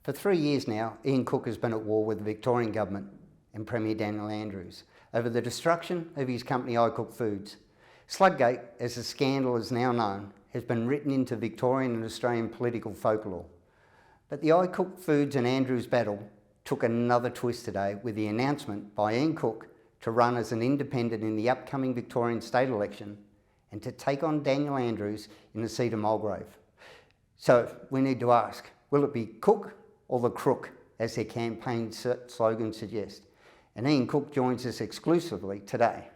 For 3 years now, Ian Crook has been at war with the Victorian Government and Premier Daniel Andrews over the destruction of his company iCook Foods. Sludgate, as the scandal is now known, has been written into Victorian and Australian political folklore. But the iCook Foods and Andrews battle took another twist today with the announcement by Ian Crook to run as an independent in the upcoming Victorian state election and to take on Daniel Andrews in the seat of Mulgrave. So we need to ask, will it be Cook or the Crook, as their campaign slogan suggests? And Ian Crook joins us exclusively today.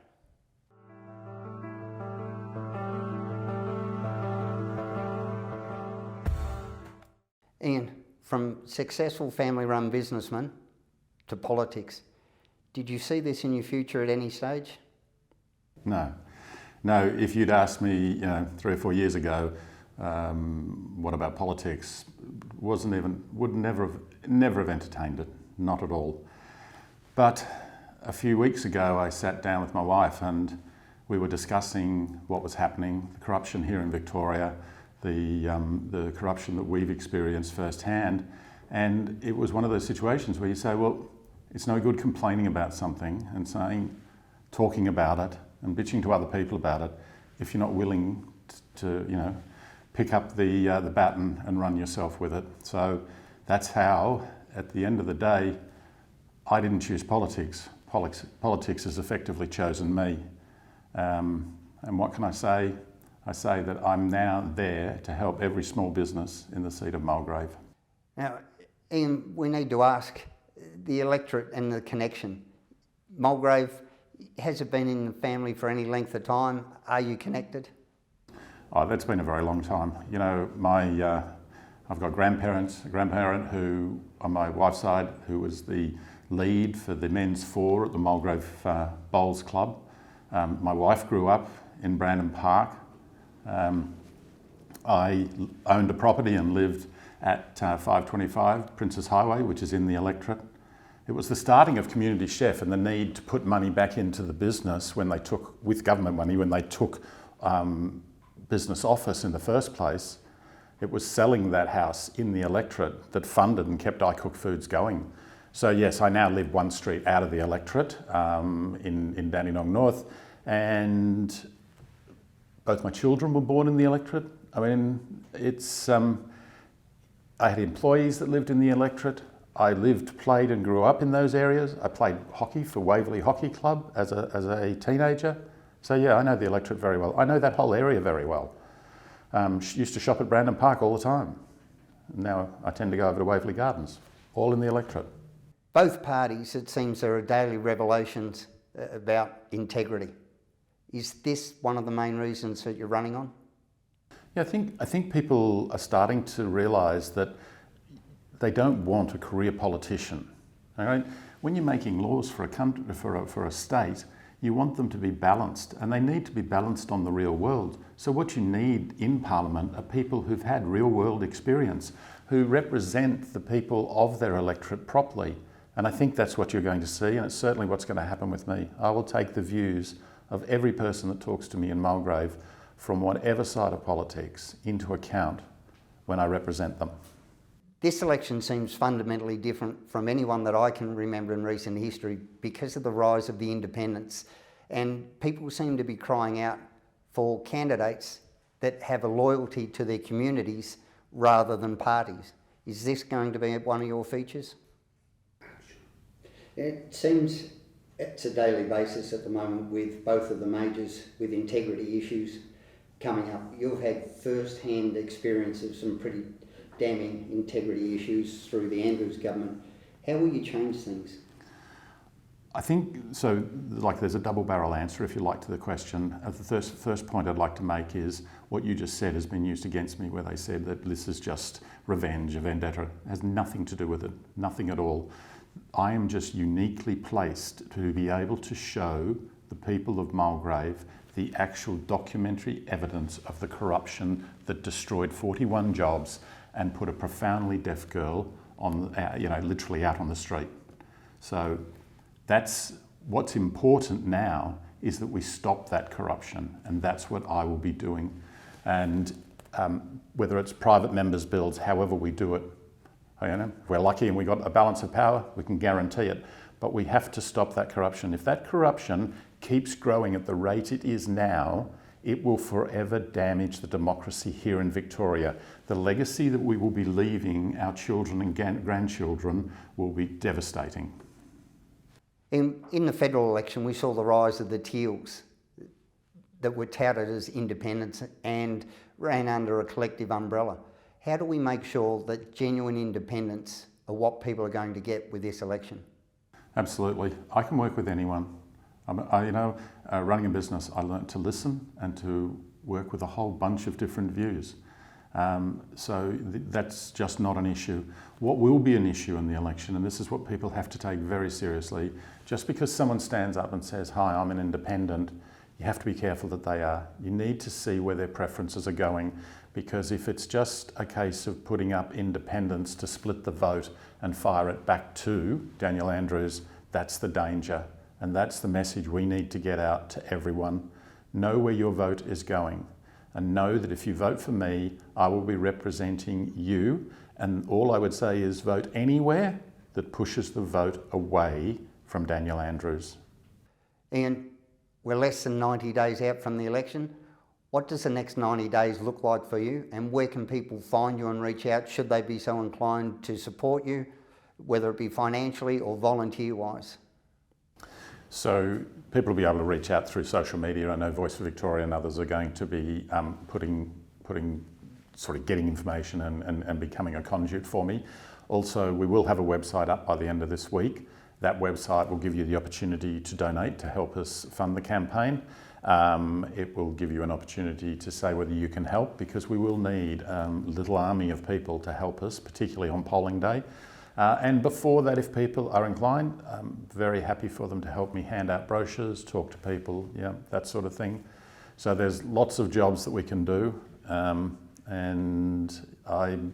Ian, from successful family-run businessman to politics, did you see this in your future at any stage? No. If you'd asked me, 3 or 4 years ago, what about politics, would never have entertained it, not at all. But a few weeks ago, I sat down with my wife and we were discussing what was happening, the corruption here in Victoria, the corruption that we've experienced firsthand. And it was one of those situations where you say, well, it's no good complaining about something and talking about it and bitching to other people about it if you're not willing to, pick up the baton and run yourself with it. So that's how, at the end of the day, I didn't choose politics. Politics has effectively chosen me. And what can I say? I say that I'm now there to help every small business in the seat of Mulgrave. Now, Ian, we need to ask the electorate and the connection. Mulgrave, has it been in the family for any length of time? Are you connected? Oh, that's been a very long time. I've got a grandparent who, on my wife's side, who was the lead for the men's four at the Mulgrave Bowls Club. My wife grew up in Brandon Park. I owned a property and lived at 525 Princess Highway, which is in the electorate. It was the starting of Community Chef and the need to put money back into the business when they took, with government money, when they took business office in the first place. It was selling that house in the electorate that funded and kept iCook Foods going. So yes, I now live one street out of the electorate in Dandenong North, and both my children were born in the electorate. I mean, I had employees that lived in the electorate. I lived, played and grew up in those areas. I played hockey for Waverley Hockey Club as a teenager. So yeah, I know the electorate very well. I know that whole area very well. Used to shop at Brandon Park all the time. Now I tend to go over to Waverley Gardens, all in the electorate. Both parties, it seems, there are daily revelations about integrity. Is this one of the main reasons that you're running on? Yeah, I think people are starting to realise that they don't want a career politician. All right? When you're making laws for a country, for a state, you want them to be balanced, and they need to be balanced on the real world. So what you need in Parliament are people who've had real world experience, who represent the people of their electorate properly. And I think that's what you're going to see, and it's certainly what's going to happen with me. I will take the views of every person that talks to me in Mulgrave from whatever side of politics into account when I represent them. This election seems fundamentally different from any one that I can remember in recent history because of the rise of the independents, and people seem to be crying out for candidates that have a loyalty to their communities rather than parties. Is this going to be one of your features? It seems it's a daily basis at the moment with both of the majors with integrity issues coming up. You've had first-hand experience of some pretty damning integrity issues through the Andrews government. How will you change things? I think, so there's a double barrel answer, if you like, to the question. The first point I'd like to make is what you just said has been used against me, where they said that this is just revenge, a vendetta. It has nothing to do with it, nothing at all. I am just uniquely placed to be able to show the people of Mulgrave the actual documentary evidence of the corruption that destroyed 41 jobs and put a profoundly deaf girl on, literally out on the street. So that's what's important now, is that we stop that corruption, and that's what I will be doing. And whether it's private members' bills, however we do it, If we're lucky and we got a balance of power, we can guarantee it. But we have to stop that corruption. If that corruption keeps growing at the rate it is now, it will forever damage the democracy here in Victoria. The legacy that we will be leaving our children and grandchildren will be devastating. In the federal election, we saw the rise of the Teals that were touted as independents and ran under a collective umbrella. How do we make sure that genuine independence are what people are going to get with this election? Absolutely. I can work with anyone. Running a business, I learnt to listen and to work with a whole bunch of different views. That's just not an issue. What will be an issue in the election, and this is what people have to take very seriously, just because someone stands up and says, "Hi, I'm an independent," you have to be careful that they are. You need to see where their preferences are going, because if it's just a case of putting up independents to split the vote and fire it back to Daniel Andrews, that's the danger. And that's the message we need to get out to everyone. Know where your vote is going, and know that if you vote for me, I will be representing you. And all I would say is vote anywhere that pushes the vote away from Daniel Andrews. Ian, we're less than 90 days out from the election. What does the next 90 days look like for you, and where can people find you and reach out should they be so inclined to support you, whether it be financially or volunteer-wise? So people will be able to reach out through social media. I know Voice for Victoria and others are going to be getting information and becoming a conduit for me. Also, we will have a website up by the end of this week. That website will give you the opportunity to donate to help us fund the campaign. It will give you an opportunity to say whether you can help, because we will need a little army of people to help us, particularly on polling day. And before that, if people are inclined, I'm very happy for them to help me hand out brochures, talk to people, that sort of thing. So there's lots of jobs that we can do, and I'm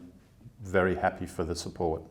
very happy for the support.